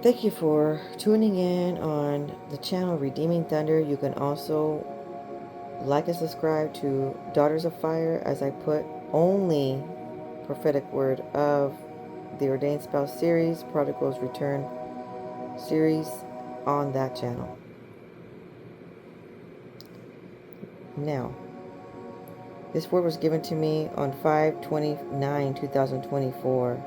Thank you for tuning in on the channel Redeeming Thunder. You can also like and subscribe to Daughters of Fire, as I put only prophetic word of the Ordained Spouse series, Prodigal's Return series on that channel. Now, this word was given to me on 5/29/2024,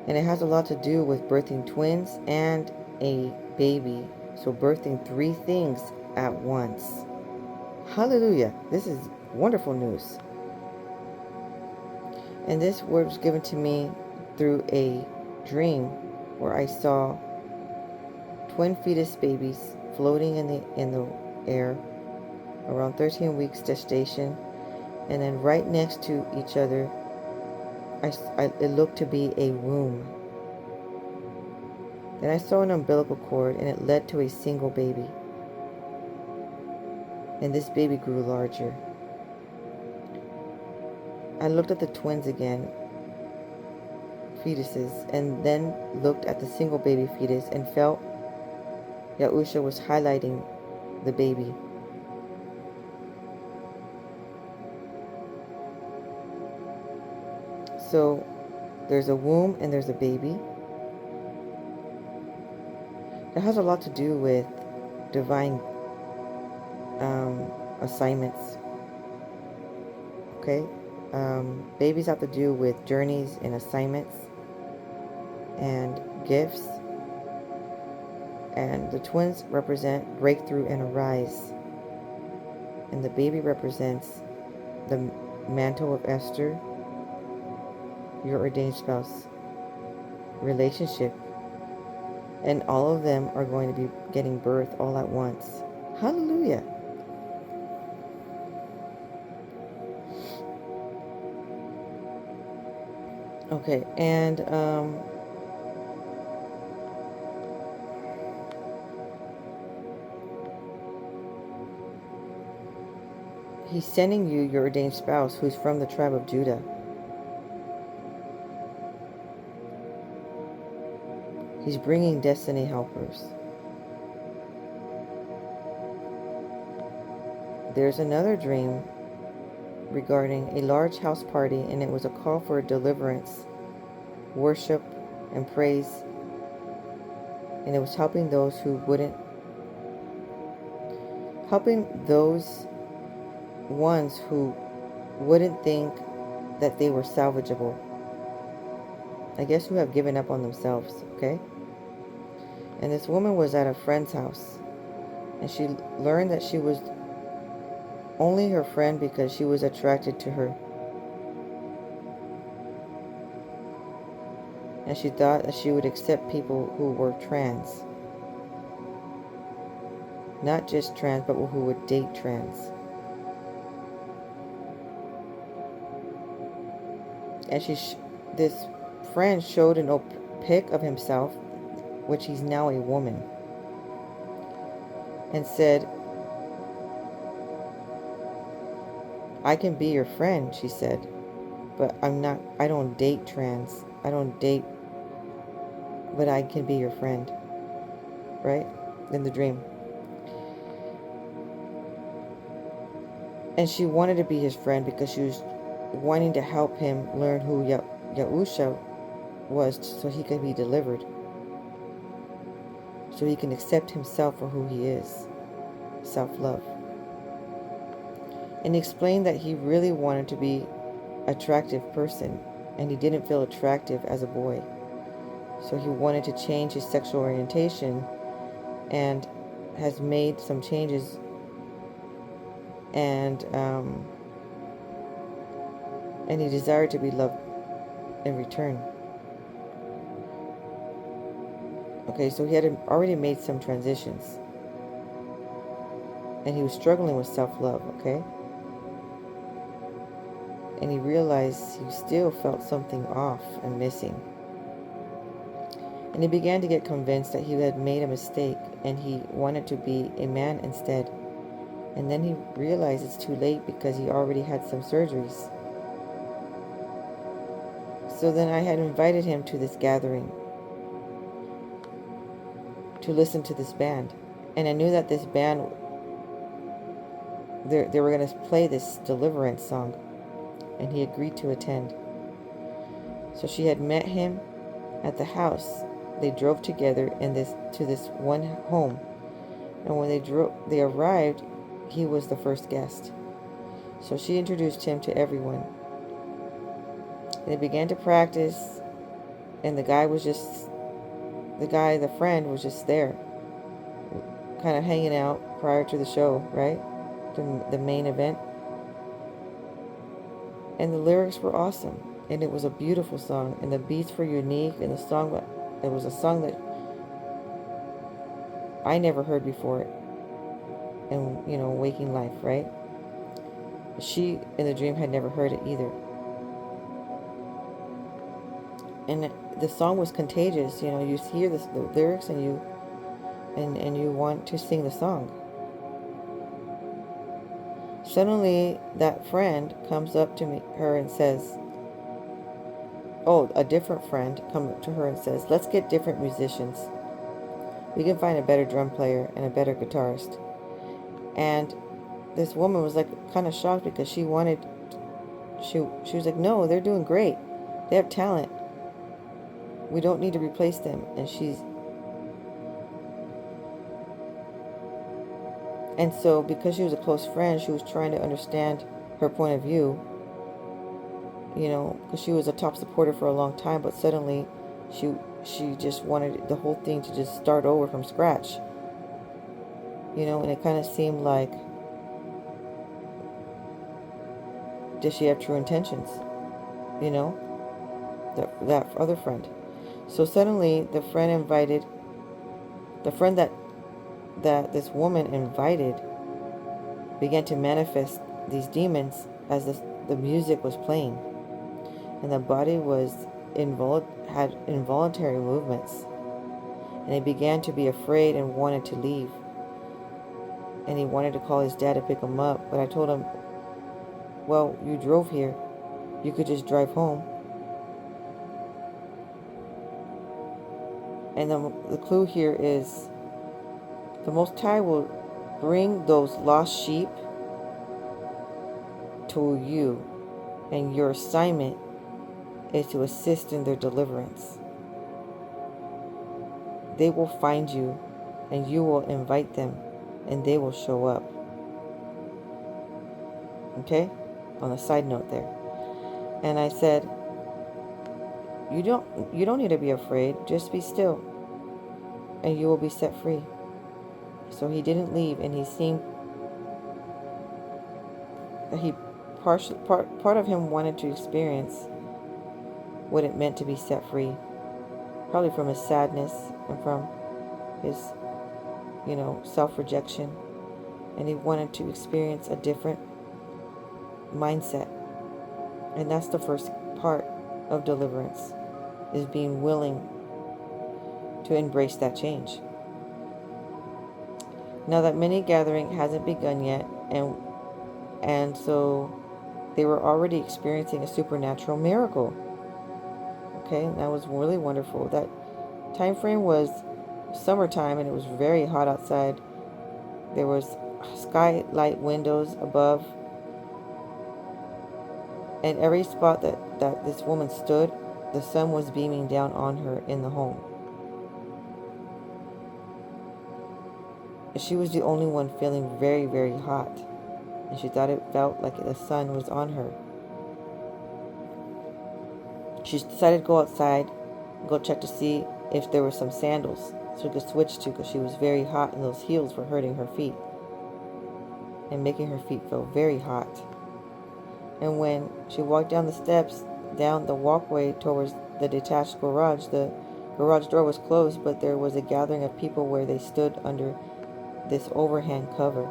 and it has a lot to do with birthing twins and a baby. So birthing 3 things at once. Hallelujah. This is wonderful news. And this word was given to me through a dream where I saw twin fetus babies floating in the air around 13 weeks gestation, and then right next to each other it looked to be a womb. Then I saw an umbilical cord, and it led to a single baby, and this baby grew larger. I looked at the twins again, fetuses, and then looked at the single baby fetus and felt Yahusha was highlighting the baby. So there's a womb and there's a baby. It has a lot to do with divine assignments. Okay? Babies have to do with journeys and assignments and gifts. And the twins represent breakthrough and arise. And the baby represents the mantle of Esther, your ordained spouse relationship. And all of them are going to be getting birth all at once. Hallelujah. Okay, and he's sending you your ordained spouse who's from the tribe of Judah. He's bringing destiny helpers. There's another dream regarding a large house party, and it was a call for deliverance, worship, and praise. And it was helping those ones who wouldn't think that they were salvageable. I guess who have given up on themselves, okay? And this woman was at a friend's house, and she learned that she was only her friend because she was attracted to her. And she thought that she would accept people who were trans. Not just trans, but who would date trans. And this friend showed an pic of himself, which he's now a woman, and said, I can be your friend, she said, but I don't date trans. I don't date, but I can be your friend. Right? In the dream. And she wanted to be his friend because she was wanting to help him learn who Yahusha was, so he could be delivered. So he can accept himself for who he is. Self-love. And he explained that he really wanted to be an attractive person, and he didn't feel attractive as a boy. So he wanted to change his sexual orientation, and has made some changes, and he desired to be loved in return. Okay, so he had already made some transitions, and he was struggling with self-love, okay? And he realized he still felt something off and missing. And he began to get convinced that he had made a mistake, and he wanted to be a man instead. And then he realized it's too late because he already had some surgeries. So then I had invited him to this gathering. to listen to this band. And I knew that this band, they were going to play this deliverance song, and he agreed to attend. So she had met him at the house. They drove together to this one home, and when they arrived, he was the first guest. So she introduced him to everyone. They began to practice, and the friend was just there, kind of hanging out prior to the show, right? The main event. And the lyrics were awesome, and it was a beautiful song, and the beats were unique, and it was a song that I never heard before in, waking life, right? She, in the dream, had never heard it either. And the song was contagious. You hear the lyrics, and you want to sing the song. Suddenly, that friend comes up to her and says, a different friend comes up to her and says, let's get different musicians. We can find a better drum player and a better guitarist. And this woman was like kind of shocked, because she was like, no, they're doing great. They have talent. We don't need to replace them. And so, because she was a close friend, she was trying to understand her point of view, because she was a top supporter for a long time, but suddenly she just wanted the whole thing to just start over from scratch, and it kind of seemed like, does she have true intentions, that other friend. So suddenly the friend that this woman invited began to manifest these demons as the music was playing, and the body had involuntary movements, and he began to be afraid and wanted to leave, and he wanted to call his dad to pick him up, but I told him, well, you drove here, you could just drive home. And the clue here is, the Most High will bring those lost sheep to you, and your assignment is to assist in their deliverance. They will find you, and you will invite them, and they will show up. Okay? On a side note there. And I said, you don't need to be afraid. Just be still, and you will be set free. So he didn't leave, and he seemed that part of him wanted to experience what it meant to be set free, probably from his sadness and from his, self-rejection, and he wanted to experience a different mindset. And that's the first part of deliverance, is being willing to embrace that change. Now, that mini gathering hasn't begun yet, and so they were already experiencing a supernatural miracle. Okay, and that was really wonderful. That time frame was summertime, and it was very hot outside. There was skylight windows above, and every spot that this woman stood, the sun was beaming down on her in the home. She was the only one feeling very, very hot, and she thought it felt like the sun was on her. She decided to go outside, go check to see if there were some sandals so she could switch to, because she was very hot, and those heels were hurting her feet and making her feet feel very hot. And when she walked down the steps, down the walkway towards the detached garage, the garage door was closed, but there was a gathering of people where they stood under this overhang cover,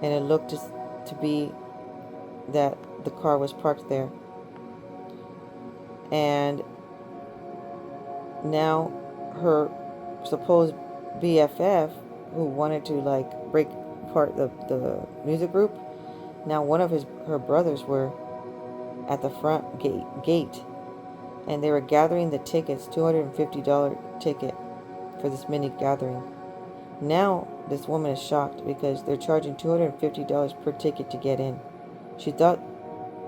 and it looked to be that the car was parked there. And now her supposed BFF, who wanted to break apart the music group, now one of her brothers were at the front gate, and they were gathering the tickets, $250 ticket for this mini gathering. Now, this woman is shocked because they're charging $250 per ticket to get in. She thought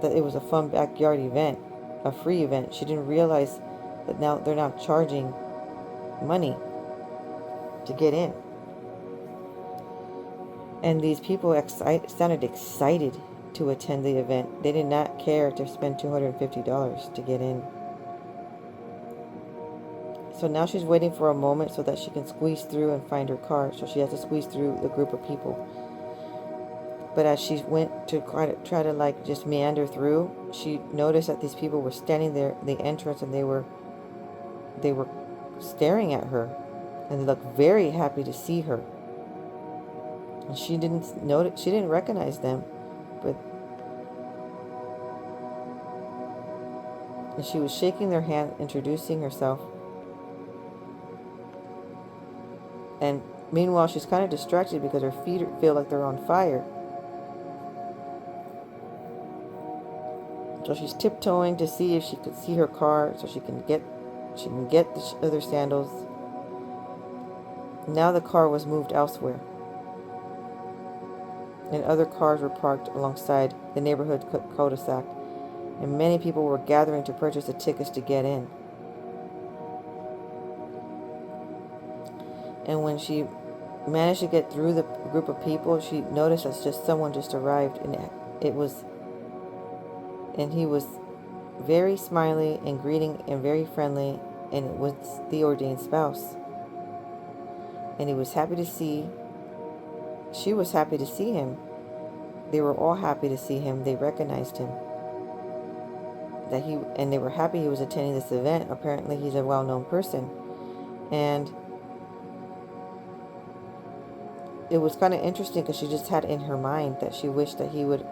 that it was a fun backyard event, a free event. She didn't realize that now they're now charging money to get in. And these people sounded excited to attend the event. They did not care to spend $250 to get in. So now she's waiting for a moment so that she can squeeze through and find her car. So she has to squeeze through the group of people. But as she went to try to like just meander through, she noticed that these people were standing there at the entrance, and they were staring at her, and they looked very happy to see her. And she didn't recognize them, but she was shaking their hand, introducing herself. And meanwhile, she's kind of distracted because her feet feel like they're on fire. So she's tiptoeing to see if she could see her car, so she can get the other sandals. Now the car was moved elsewhere, and other cars were parked alongside the neighborhood cul-de-sac, and many people were gathering to purchase the tickets to get in. And when she managed to get through the group of people, she noticed that someone just arrived, and he was very smiley and greeting and very friendly, and it was the ordained spouse. And he was happy to see, she was happy to see him. They were all happy to see him. They recognized him. And they were happy he was attending this event. Apparently he's a well-known person. And it was kind of interesting because she just had in her mind that she wished that he would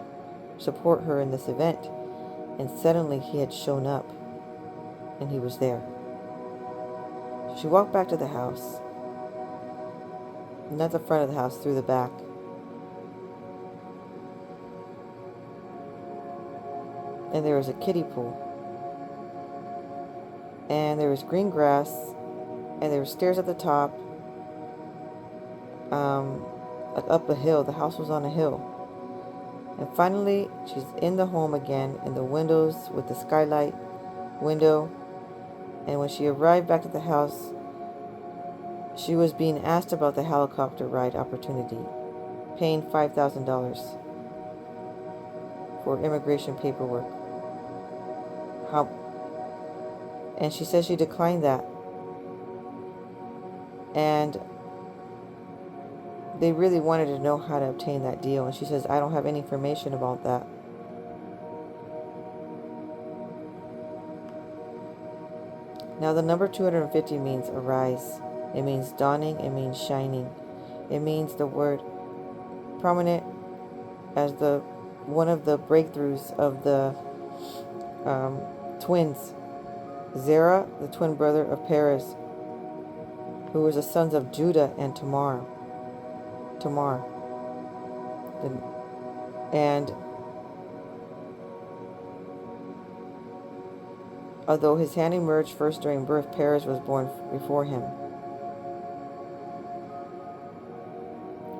support her in this event. And suddenly he had shown up, and he was there. She walked back to the house. Not the front of the house, through the back. And there was a kiddie pool. And there was green grass. And there were stairs at the top. Up a hill. The house was on a hill. And finally, she's in the home again, in the windows with the skylight window. And when she arrived back at the house, she was being asked about the helicopter ride opportunity, paying $5,000 for immigration paperwork. And she said she declined that. And they really wanted to know how to obtain that deal. And she says, I don't have any information about that. Now the number 250 means arise. It means dawning. It means shining. It means the word prominent as one of the breakthroughs of the twins. Zerah, the twin brother of Perez, who was the sons of Judah and Tamar. And although his hand emerged first during birth, Perez was born before him.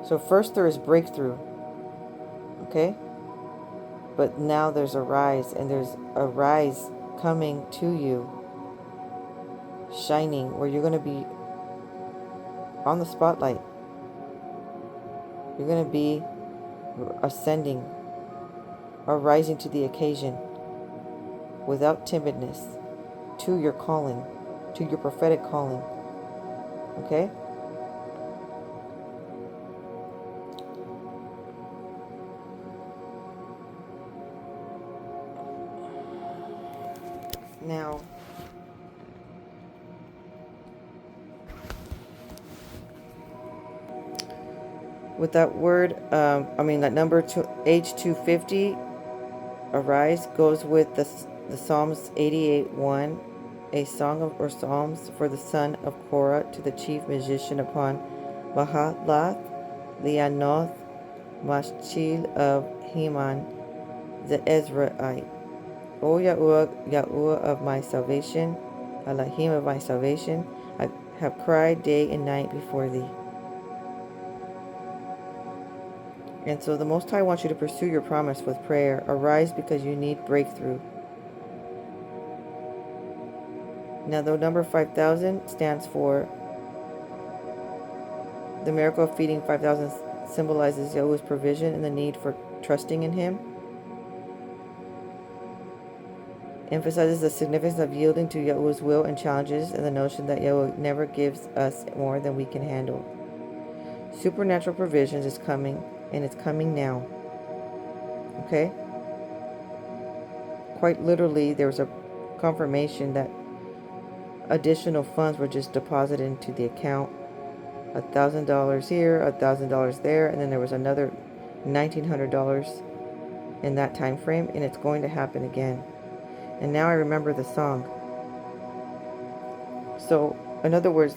So first there is breakthrough, okay? But now there's a rise, and there's a rise coming to you, shining, where you're going to be on the spotlight. You're going to be ascending or rising to the occasion without timidness to your calling, to your prophetic calling. Okay? Now, with that word, that number H250, arise, goes with the Psalms 88:1, a song or psalms for the son of Korah to the chief musician upon Mahalath, Leanoth, Maschil of Heman, the Ezraite. O Yahuwah, Yahuwah of my salvation, Elohim of my salvation, have cried day and night before thee. And so the Most High wants you to pursue your promise with prayer. Arise because you need breakthrough. Now the number 5,000 stands for the miracle of feeding 5,000, symbolizes Yahweh's provision and the need for trusting in Him. Emphasizes the significance of yielding to Yahweh's will and challenges and the notion that Yahweh never gives us more than we can handle. Supernatural provisions is coming, and it's coming now. Okay? Quite literally, there was a confirmation that additional funds were just deposited into the account. $1,000 here, $1,000 there, and then there was another $1,900 in that time frame, and it's going to happen again. And now I remember the song. So, in other words,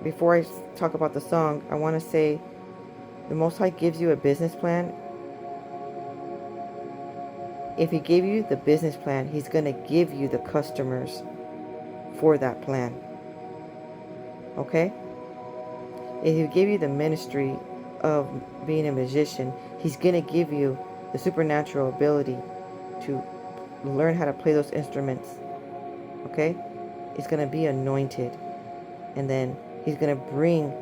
before I talk about the song, I want to say the Most High gives you a business plan. If He gave you the business plan, He's going to give you the customers for that plan. Okay? If He gave you the ministry of being a musician, He's going to give you the supernatural ability to learn how to play those instruments. Okay? It's going to be anointed. And then He's going to bring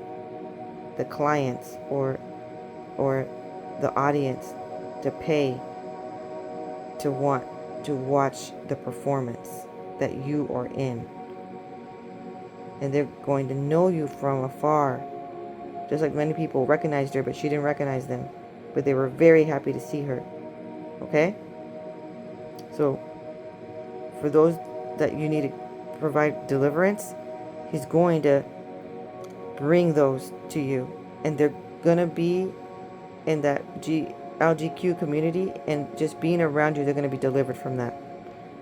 the clients or the audience to pay to want to watch the performance that you are in. And they're going to know you from afar. Just like many people recognized her, but she didn't recognize them. But they were very happy to see her. Okay? So, for those that you need to provide deliverance, He's going to bring those to you. And they're going to be in that LGBQ community, and just being around you, they're going to be delivered from that.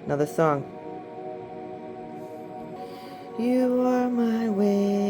Now the song. You are my way